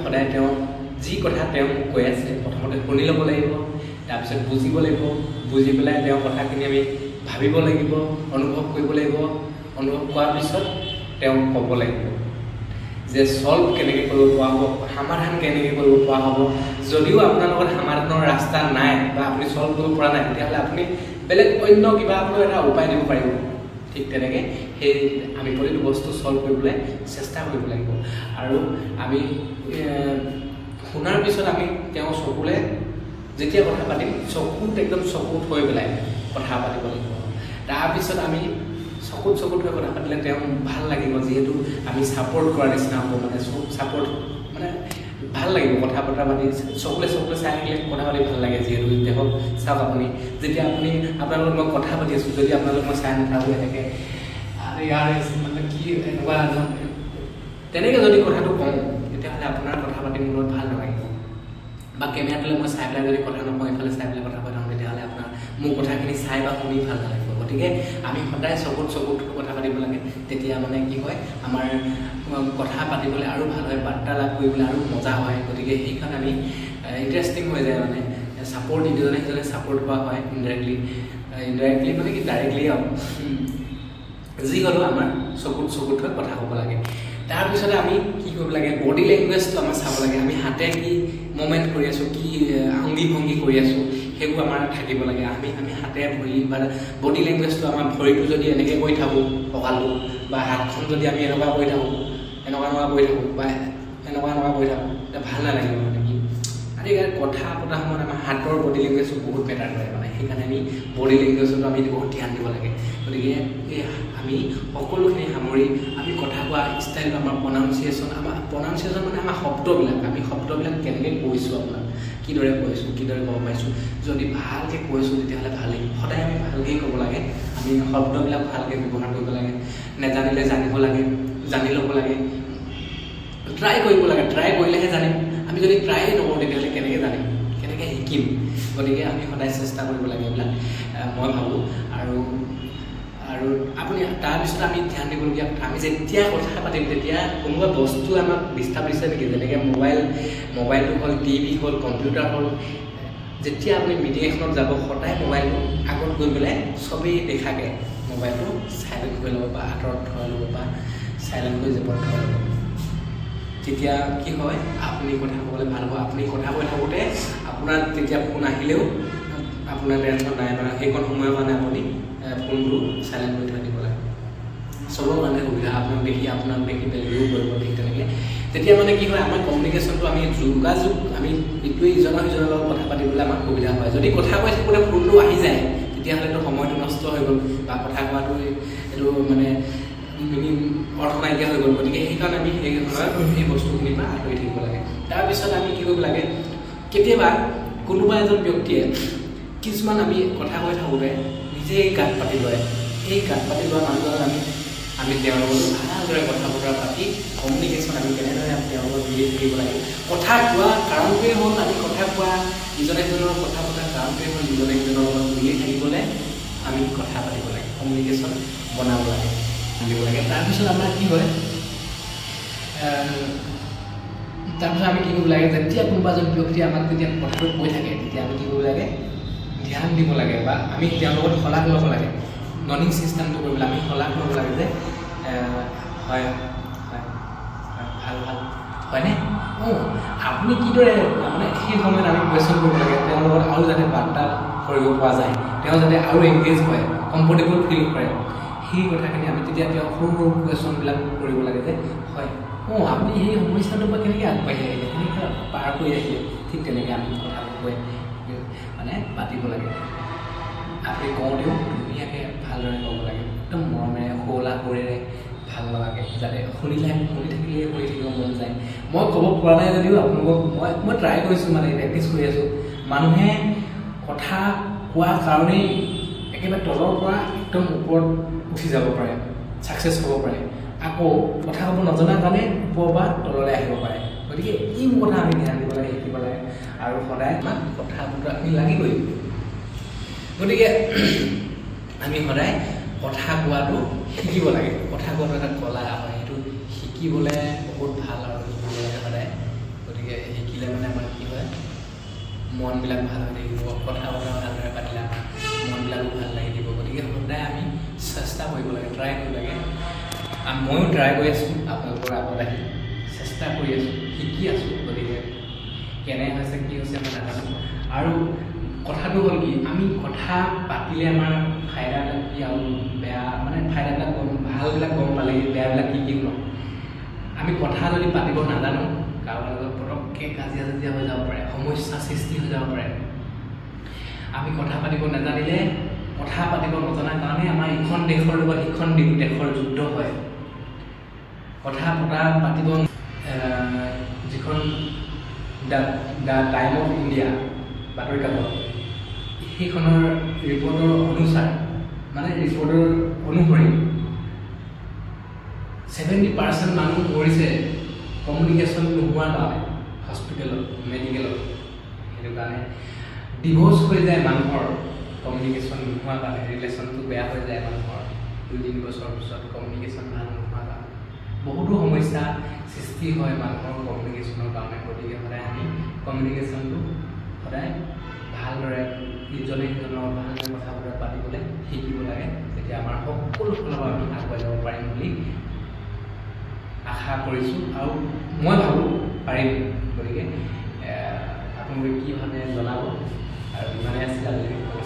সদায় তেওঁ যি কথা তেওঁ কৈ আছে প্ৰথমতে শুনি ল'ব লাগিব, তাৰপিছত বুজিব লাগিব, বুজি পেলাই তেওঁৰ কথাখিনি আমি ভাবিব লাগিব, অনুভৱ কৰিব লাগিব, অনুভৱ কৰাৰ পিছত তেওঁ ক'ব লাগিব যে সলভ কেনেকৈ কৰিব পৰা হ'ব, সমাধান কেনেকৈ কৰিব পৰা হ'ব। যদিও আপোনাৰ লগত সমাধানৰ ৰাস্তা নাই বা আপুনি সলভ কৰিব পৰা নাই, তেতিয়াহ'লে আপুনি বেলেগ অন্য কিবা আপোনাৰ এটা উপায় দিব পাৰিব। ঠিক তেনেকৈ সেই আমি প্ৰতিটো বস্তু সলভ কৰিবলৈ চেষ্টা কৰিব লাগিব। আৰু আমি শুনাৰ পিছত আমি তেওঁ চকুলে যেতিয়া কথা পাতিম, চকুত একদম চকুত হৈ পেলাই কথা পাতিব লাগিব। তাৰপিছত আমি চকুত হৈ কথা পাতিলে তেওঁ ভাল লাগিব, যিহেতু আমি ছাপৰ্ট কৰাৰ নিচিনা হ'ব, মানে ছাপৰ্ট মানে ভাল লাগিব কথা বতৰা পাতি চকুলে চাই থাকিলে কথা পাতি ভাল লাগে। যিহেতু দেখক চাওক আপুনি যেতিয়া আপুনি আপোনাৰ লগত মই কথা পাতি আছোঁ, যদি আপোনালোক মই চাই নাথাকোঁ এনেকৈ আৰু ইয়াৰ মানে কি এনেকুৱা তেনেকৈ যদি কথাটো কওঁ, তেতিয়াহ'লে আপোনাৰ কথা পাতি মোৰ লগত ভাল নালাগিব। বা কেমেৰাটোলৈ মই চাই পেলাই যদি কথা নকওঁ, এইফালে চাই পেলাই কথা পাতি তেতিয়াহ'লে আপোনাৰ মোৰ কথাখিনি চাই বা শুনি ভাল নালাগিব। গতিকে আমি সদায় চকুত কথা পাতিব লাগে, তেতিয়া মানে কি হয় আমাৰ কথা পাতিবলৈ আৰু ভাল হয়, বাৰ্তালাপ কৰিবলৈ আৰু মজা হয়। গতিকে সেইখন আমি ইণ্টাৰেষ্টিং হৈ যায়, মানে ছাপৰ্ট ইজনে সিজনে ছাপৰ্ট কৰা হয় ইনডাইৰেক্টলি মানে কি ডাইৰেক্টলি যি হ'লেও আমাৰ চকুত হৈ কথা ক'ব লাগে। তাৰপিছতে আমি কি কৰিব লাগে, বডি লেংগুৱেজটো আমাৰ চাব লাগে। আমি হাতে কি মুভমেণ্ট কৰি আছোঁ, কি অংগী ভংগী কৰি আছোঁ, সেইবোৰ আমাৰ থাকিব লাগে। আমি হাতে ভৰি বা বডি লেংগুৱেজটো আমাৰ ভৰিটো যদি এনেকৈ কৰি থাকোঁ কঁকালটো, বা হাতখন যদি আমি এনেকুৱা কৰি থাকোঁ বা এনেকুৱা কৰি থাকোঁ, তেতিয়া ভাল নালাগিব। মানে কি আজিকালি কথা পতাৰ সময়ত আমাৰ হাতৰ বডি লেংগুৱেজটো বহুত মেটাৰ কৰে, মানে সেইকাৰণে আমি বডি লেংগুৱেজটো আমি বহুত ধ্যান দিব লাগে। গতিকে আমি সকলোখিনি সামৰি আমি কথা কোৱা ষ্টাইলটো, আমাৰ প্ৰনাউন্সিয়েশ্যন মানে আমাৰ শব্দবিলাক কেনেকৈ কৈছোঁ, আপোনাক কিদৰে কৈছোঁ, কিদৰে ক'ব পাৰিছোঁ। যদি ভালকৈ কৈছোঁ তেতিয়াহ'লে ভালেই। সদায় আমি ভালকৈ ক'ব লাগে, আমি শব্দবিলাক ভালকৈ ব্যৱহাৰ কৰিব লাগে। নেজানিলে জানিব লাগে, জানি ল'ব লাগে, ট্ৰাই কৰিব লাগে। ট্ৰাই কৰিলেহে জানিম। আমি যদি ট্ৰাই নকৰোঁ তেতিয়াহ'লে কেনেকৈ জানিম, কেনেকৈ শিকিম। গতিকে আমি সদায় চেষ্টা কৰিব লাগে এইবিলাক, মই ভাবোঁ। আৰু আপুনি তাৰপিছত আমি ধ্যান দিবলগীয়া কথা, আমি যেতিয়া কথা পাতিম তেতিয়া কোনোবা বস্তু আমাক ডিষ্টাৰ্ব দিছে নেকি, যেনেকৈ মোবাইলটো হ'ল, টিভি হ'ল, কম্পিউটাৰ হ'ল। যেতিয়া আপুনি মিটিং এখনত যাব, সদায় মোবাইলটো আগত গৈ পেলাই চবেই দেখাকৈ মোবাইলটো চাইলেণ্ট কৰি ল'ব বা আঁতৰত থৈ ল'ব বা চাইলেণ্ট কৰি জেপত থৈ ল'ব। তেতিয়া কি হয়, আপুনি কথা ক'বলৈ ভাল হ'ব। আপুনি কথা কৈ থাকোঁতে আপোনাৰ তেতিয়া ফোন আহিলেও আপোনাৰ টেনশ্যন নাই, মানে সেইকণ সময়ৰ কাৰণে আপুনি ফোনটো চাইলেণ্ট কৰি থৈ দিব লাগে। চবৰ কাৰণে সুবিধা, আপোনাক দেখি বেলেগেও কৰিব। ঠিক তেনেকৈ তেতিয়া মানে কি হয়, আমাৰ কমিউনিকেশ্যনটো আমি যোগাযোগ আমি ইটোৱে ইজনৰ সিজনৰ লগত কথা পাতিবলৈ আমাৰ সুবিধা হয়। যদি কথা কৈ থাকোঁতে ফোনটো আহি যায়, তেতিয়াহ'লেতো সময়টো নষ্ট হৈ গ'ল বা কথা কোৱাটো এইটো মানে অৰ্থ নাইকিয়া হৈ গ'ল। গতিকে সেইকাৰণে আমি সেই বস্তুখিনিৰ পৰা আঁতৰি থাকিব লাগে। তাৰপিছত আমি কি কৰিব লাগে, কেতিয়াবা কোনোবা এজন ব্যক্তিয়ে কিছুমান আমি কথা কৈ থাকোঁতে নিজেই গাত পাতি লয়। সেই গাত পাতি লোৱা মানুহজনক আমি তেওঁৰ লগত ভালদৰে কথা বতৰা পাতি কমিউনিকেশ্যন আমি কেনেদৰে তেওঁৰ লগত মিলি থাকিব লাগে। কথা কোৱা কাৰণটোৱেই হ'ল, আমি কথা কোৱা ইজনে সিজনৰ কথা পতাৰ কাৰণটোৱেই হ'ল ইজনে সিজনৰ লগত মিলি থাকিবলৈ আমি কথা পাতিব লাগে, কমিউনিকেশ্যন বনাব লাগে, দিব লাগে। তাৰপিছত আমাৰ কি হয়, তাৰপিছত আমি কি কৰিব লাগে, যেতিয়া কোনোবা এজন ব্যক্তি আমাক যেতিয়া কথাটো কৈ থাকে, তেতিয়া আমি কি কৰিব লাগে, ধ্যান দিব লাগে বা আমি তেওঁৰ লগত শলাগ ল'ব লাগে। ননিং চিষ্টেমটো কৰিবলৈ আমি শলাগ ল'ব লাগে যে হয় ভাল হয়নে, আপুনি কিদৰে, মানে সেই সময়ত আমি কুৱেশ্যন কৰিব লাগে তেওঁৰ লগত, আৰু যাতে বাৰ্তা কৰিব পৰা যায়, তেওঁ যাতে আৰু এংগেজ হয়, কমফৰ্টেবল ফিল কৰে। সেই কথাখিনি আমি তেতিয়া তেওঁ সৰু কুৱেশ্যনবিলাক কৰিব লাগে যে হয় আপুনি সেই সমস্যাটোৰ পৰা কেনেকৈ আগবাঢ়ি আহিলে, কেনেকৈ পাৰ কৰি আহিলে। ঠিক তেনেকৈ আমি কথাবোৰ কৈ মানে পাতিব লাগে। আপুনি কওঁতেও ধুনীয়াকৈ ভালদৰে ক'ব লাগে, একদম মৰমেৰে শুৱলা সুৰেৰে ভাল লগাকৈ, যাতে শুনি থাকিব মন যায়। মই ক'ব পৰা নাই যদিও আপোনালোকক মই ট্ৰাই কৰিছোঁ, মানে প্ৰেক্টিছ কৰি আছোঁ। মানুহে কথা কোৱাৰ কাৰণেই একেবাৰে তলৰ পৰা একদম ওপৰত উঠি যাব পাৰে, ছাকচেছ হ'ব পাৰে। আকৌ কথা ক'ব নজনাৰ কাৰণে ওপৰৰ পৰা তললৈ আহিব পাৰে। গতিকে এইবোৰ কথা আমি ধ্যান দিব লাগে, শিকিব লাগে, আৰু সদায় আমাক কথা বতৰা আমি লাগিবই। গতিকে আমি সদায় কথা কোৱাটো শিকিব লাগে। কথা কোৱাটো এটা কলা হয়, সেইটো শিকিবলৈ বহুত ভাল আৰু শিকিব লাগে সদায়। গতিকে শিকিলে মানে আমাৰ কি হয় মনবিলাক ভাল হৈ থাকিব, কথা বতৰা ভালদৰে পাতিলে আমাৰ মনবিলাকো ভাল লাগি থাকিব। গতিকে সদায় আমি চেষ্টা কৰিব লাগে, ট্ৰাই কৰিব লাগে। ময়ো ট্ৰাই কৰি আছোঁ, আপোনালোকৰ আগত আহি চেষ্টা কৰি আছোঁ, শিকি আছোঁ। গতিকে কেনে হৈছে কি হৈছে মই নাজানো। আৰু কথাটো হ'ল কি, আমি কথা পাতিলে আমাৰ ফাইদাবিলাক কি আৰু বেয়া মানে ফাইদাবিলাক ভালবিলাক গম পালে বেয়াবিলাক কি ন। আমি কথা যদি পাতিব নাজানো কাৰোবাৰ লগত পটককৈ কাজিয়া চাজিয়া হৈ যাব পাৰে, সমস্যা সৃষ্টি হৈ যাব পাৰে। আমি কথা পাতিব নাজানিলে, কথা পাতিব নজনাৰ কাৰণে আমাৰ ইখন দেশৰ লগত সিখন দেশৰ যুদ্ধ হয়। কথা পাতিব যিখন দ্য টাইম অফ ইণ্ডিয়া বাতৰি কাকত, সেইখনৰ ৰিপৰ্টৰ অনুসাৰ মানে ৰিপৰ্টৰ অনুসৰি 70% মানুহ মৰিছে কমিউনিকেশ্যন নোহোৱাৰ কাৰণে হস্পিটেলত, মেডিকেলত। সেইটো কাৰণে ডিভ'ৰ্চ হৈ যায় মানুহৰ কমিউনিকেশ্যন নোহোৱাৰ কাৰণে, ৰিলেশ্যনটো বেয়া হৈ যায় মানুহৰ 2-3 বছৰৰ পিছত কমিউনিকেশ্যন ভাল নোহোৱাৰ কাৰণে। বহুতো সমস্যা সৃষ্টি হয় মানুহৰ কমিউনিকেশ্যনৰ কাৰণে। গতিকে সদায় আমি কমিউনিকেশ্যনটো সদায় ভালদৰে ইজনে সিজনৰ ভালদৰে কথা বতৰা পাতিবলৈ শিকিব লাগে। তেতিয়া আমাৰ সকলো ফালৰ পৰা আমি আগুৱাই যাব পাৰিম বুলি আশা কৰিছোঁ আৰু মই ভাবোঁ পাৰিম। গতিকে আপোনালোকে কি ভাবে জনাব। আৰু ইমানে আছিল আজিলৈকে।